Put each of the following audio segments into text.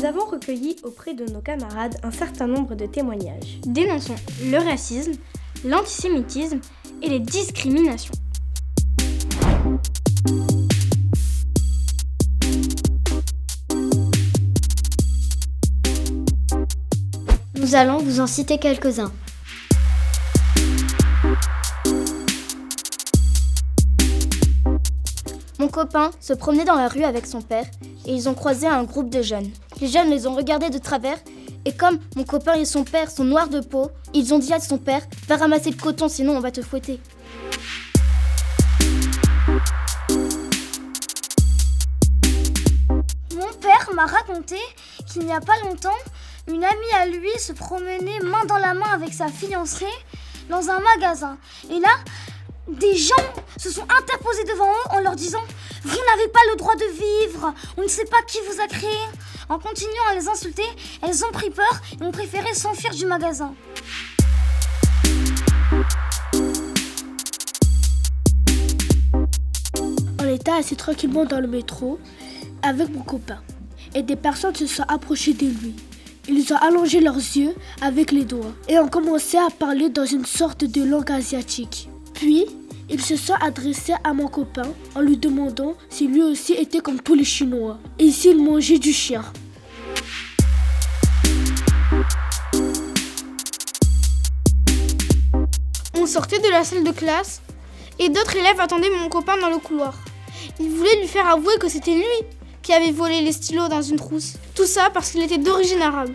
Nous avons recueilli auprès de nos camarades un certain nombre de témoignages. Dénonçons le racisme, l'antisémitisme et les discriminations. Nous allons vous en citer quelques-uns. Mon copain se promenait dans la rue avec son père et ils ont croisé un groupe de jeunes. Les jeunes les ont regardés de travers et comme mon copain et son père sont noirs de peau, ils ont dit à son père « Va ramasser le coton sinon on va te fouetter ». Mon père m'a raconté qu'il n'y a pas longtemps, une amie à lui se promenait main dans la main avec sa fiancée dans un magasin. Et là, des gens se sont interposés devant eux en leur disant « Vous n'avez pas le droit de vivre, on ne sait pas qui vous a créé ». En continuant à les insulter, elles ont pris peur et ont préféré s'enfuir du magasin. On était assis tranquillement dans le métro avec mon copain et des personnes se sont approchées de lui. Ils ont allongé leurs yeux avec les doigts et ont commencé à parler dans une sorte de langue asiatique. Puis, ils se sont adressés à mon copain en lui demandant si lui aussi était comme tous les Chinois et s'il mangeait du chien. On sortait de la salle de classe et d'autres élèves attendaient mon copain dans le couloir. Ils voulaient lui faire avouer que c'était lui qui avait volé les stylos dans une trousse. Tout ça parce qu'il était d'origine arabe.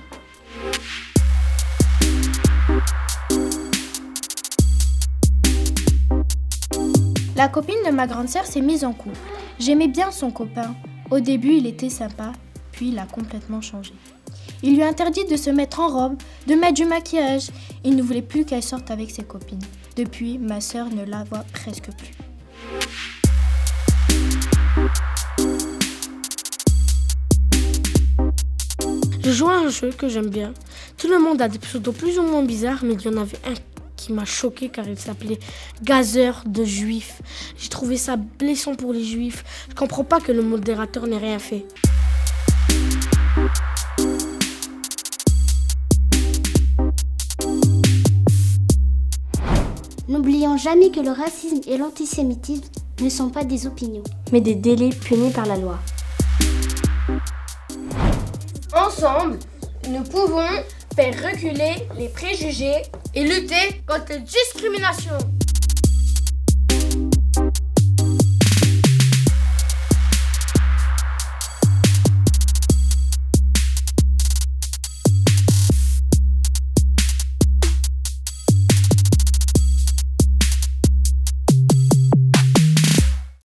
La copine de ma grande sœur s'est mise en couple. J'aimais bien son copain. Au début, il était sympa, puis il a complètement changé. Il lui interdit de se mettre en robe, de mettre du maquillage. Il ne voulait plus qu'elle sorte avec ses copines. Depuis, ma sœur ne la voit presque plus. Je joue à un jeu que j'aime bien. Tout le monde a des pseudos plus ou moins bizarres, mais il y en avait un qui m'a choqué car il s'appelait Gazeur de Juifs. J'ai trouvé ça blessant pour les Juifs. Je comprends pas que le modérateur n'ait rien fait. N'oublions jamais que le racisme et l'antisémitisme ne sont pas des opinions, Mais des délits punis par la loi. Ensemble, nous pouvons faire reculer les préjugés et lutter contre les discriminations.